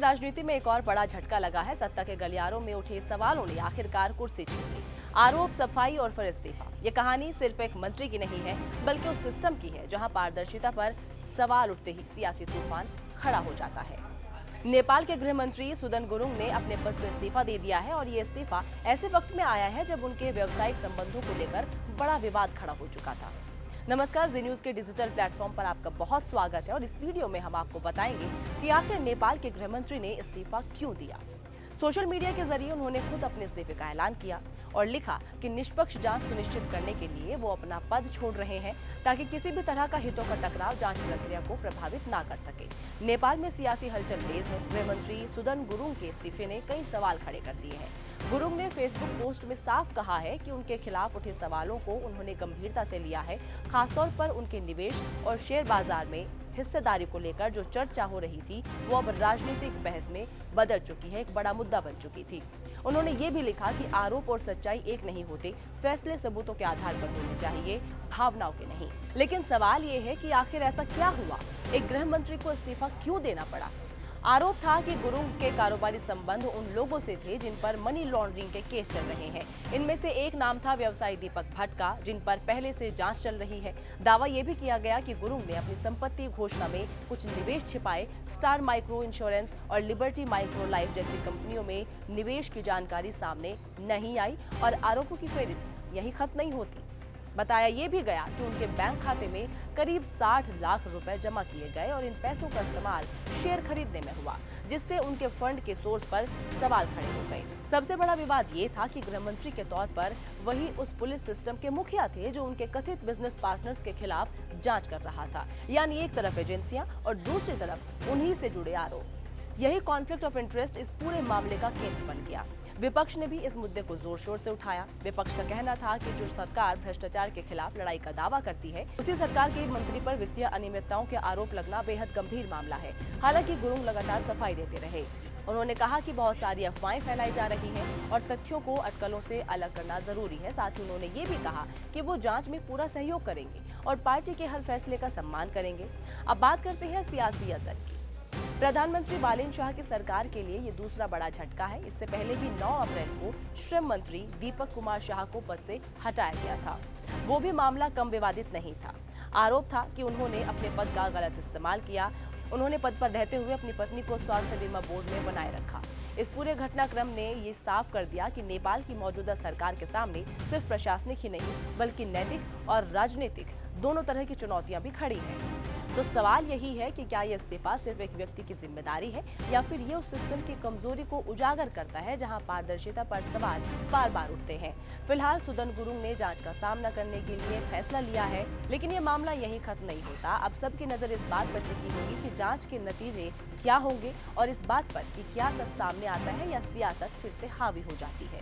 राजनीति में एक और बड़ा झटका लगा है। सत्ता के गलियारों में उठे सवालों ने आखिरकार कुर्सी छीन ली। आरोप, सफाई और फिर इस्तीफा। ये कहानी सिर्फ एक मंत्री की नहीं है, बल्कि उस सिस्टम की है जहां पारदर्शिता पर सवाल उठते ही सियासी तूफान खड़ा हो जाता है। नेपाल के गृह मंत्री सुदन गुरुङ ने अपने पद से इस्तीफा दे दिया है और ये इस्तीफा ऐसे वक्त में आया है जब उनके व्यावसायिक संबंधों को लेकर बड़ा विवाद खड़ा हो चुका था। नमस्कार, जी न्यूज के डिजिटल प्लेटफॉर्म पर आपका बहुत स्वागत है और इस वीडियो में हम आपको बताएंगे कि आखिर नेपाल के गृह मंत्री ने इस्तीफा क्यों दिया। सोशल मीडिया के जरिए उन्होंने खुद अपने इस्तीफे का ऐलान किया और लिखा कि निष्पक्ष जांच सुनिश्चित करने के लिए वो अपना पद छोड़ रहे हैं ताकि किसी भी तरह का हितों का टकराव जांच प्रक्रिया को प्रभावित ना कर सके। नेपाल में सियासी हलचल तेज है। गृह मंत्री सुदन गुरुङ के इस्तीफे ने कई सवाल खड़े कर दिए हैं। गुरुङ ने फेसबुक पोस्ट में साफ कहा है कि उनके खिलाफ उठे सवालों को उन्होंने गंभीरता से लिया है, खासतौर पर उनके निवेश और शेयर बाजार में हिस्सेदारी को लेकर जो चर्चा हो रही थी वो अब राजनीतिक बहस में बदल चुकी है, एक बड़ा मुद्दा बन चुकी थी। उन्होंने ये भी लिखा कि आरोप और सच्चाई एक नहीं होते, फैसले सबूतों के आधार पर होने चाहिए, भावनाओं के नहीं। लेकिन सवाल ये है कि आखिर ऐसा क्या हुआ, एक गृह मंत्री को इस्तीफा क्यों देना पड़ा। आरोप था कि गुरुङ के कारोबारी संबंध उन लोगों से थे जिन पर मनी लॉन्ड्रिंग के केस चल रहे हैं। इनमें से एक नाम था व्यवसायी दीपक भट्ट का, जिन पर पहले से जांच चल रही है। दावा यह भी किया गया कि गुरुङ ने अपनी संपत्ति घोषणा में कुछ निवेश छिपाए। स्टार माइक्रो इंश्योरेंस और लिबर्टी माइक्रो लाइफ जैसी कंपनियों में निवेश की जानकारी सामने नहीं आई और आरोपों की फेहरिस्त यही खत्म नहीं होती। बताया ये भी गया कि उनके बैंक खाते में करीब 60 लाख रुपए जमा किए गए और इन पैसों का इस्तेमाल शेयर खरीदने में हुआ, जिससे उनके फंड के सोर्स पर सवाल खड़े हो गए। सबसे बड़ा विवाद ये था कि गृह मंत्री के तौर पर वही उस पुलिस सिस्टम के मुखिया थे जो उनके कथित बिजनेस पार्टनर्स के खिलाफ जांच कर रहा था। यानी एक तरफ एजेंसियां और दूसरी तरफ उन्हीं से जुड़े आरोप। यही कॉन्फ्लिक्ट ऑफ इंटरेस्ट इस पूरे मामले का केंद्र बन गया। विपक्ष ने भी इस मुद्दे को जोर शोर से उठाया। विपक्ष का कहना था कि जो सरकार भ्रष्टाचार के खिलाफ लड़ाई का दावा करती है, उसी सरकार के मंत्री पर वित्तीय अनियमितताओं के आरोप लगना बेहद गंभीर मामला है। हालांकि गुरुङ लगातार सफाई देते रहे। उन्होंने कहा कि बहुत सारी अफवाहें फैलाई जा रही हैं और तथ्यों को अटकलों से अलग करना जरूरी है। साथ ही उन्होंने ये भी कहा कि वो जांच में पूरा सहयोग करेंगे और पार्टी के हर फैसले का सम्मान करेंगे। अब बात करते हैं सियासी असर की। प्रधानमंत्री बालेन शाह की सरकार के लिए ये दूसरा बड़ा झटका है। इससे पहले भी 9 अप्रैल को श्रम मंत्री दीपक कुमार शाह को पद से हटाया गया था। वो भी मामला कम विवादित नहीं था। आरोप था कि उन्होंने अपने पद का गलत इस्तेमाल किया। उन्होंने पद पर रहते हुए अपनी पत्नी को स्वास्थ्य बीमा बोर्ड में बनाए रखा। इस पूरे घटनाक्रम ने ये साफ कर दिया कि नेपाल की मौजूदा सरकार के सामने सिर्फ प्रशासनिक ही नहीं, बल्कि नैतिक और राजनीतिक दोनों तरह की चुनौतियां भी खड़ी हैं। तो सवाल यही है कि क्या ये इस्तीफा सिर्फ एक व्यक्ति की जिम्मेदारी है या फिर ये उस सिस्टम की कमजोरी को उजागर करता है जहां पारदर्शिता पर सवाल बार बार उठते हैं। फिलहाल सुदन गुरुङ ने जांच का सामना करने के लिए फैसला लिया है, लेकिन ये मामला यहीं खत्म नहीं होता। अब सबकी नजर इस बात पर टिकी होगी कि जांच के नतीजे क्या होंगे और इस बात पर कि क्या सच सामने आता है या सियासत फिर से हावी हो जाती है।